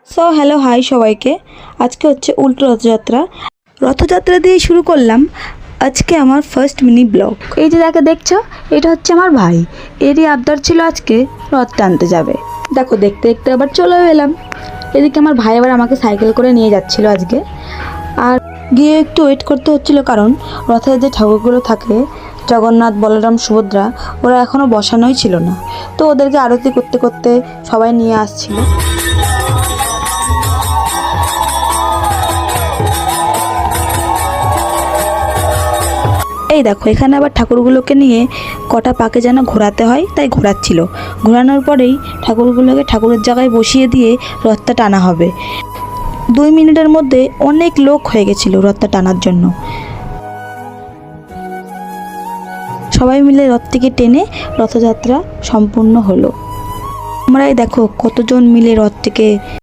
So hello hi সবাইকে। আজকে হচ্ছে উল্টো রথযাত্রা। রথযাত্রা দিয়ে শুরু করলাম আজকে আমার ফার্স্ট মিনি ব্লগ। এই যে যাকে দেখছো, এটা হচ্ছে আমার ভাই। এরই আবদার ছিল আজকে রথ টানতে যাবে। দেখো দেখতে দেখতে আবার চলে এলাম। এদিকে আমার ভাই আবার আমাকে সাইকেল করে নিয়ে যাচ্ছিল আজকে। আর গিয়ে একটু ওয়েট করতে হচ্ছিল, কারণ রথের যে ঠাকুরগুলো থাকে জগন্নাথ, বলরাম, সুভদ্রা, ওরা এখনও বসানোই ছিল না। তো ওদেরকে আরতি করতে করতে সবাই নিয়ে আসছিল। এই দেখো, এখানে আবার ঠাকুরগুলোকে নিয়ে কটা পাকে যেন ঘোরাতে হয়, তাই ঘোরাচ্ছিল। ঘোরানোর পরেই ঠাকুরগুলোকে ঠাকুরের জায়গায় বসিয়ে দিয়ে রথটা টানা হবে। 2 মিনিটের মধ্যে অনেক লোক হয়ে গেছিল রথটা টানার জন্য। সবাই মিলে রথটিকে টেনে রথযাত্রা সম্পূর্ণ হলো। তোমরাই দেখো কতজন মিলে রথটিকে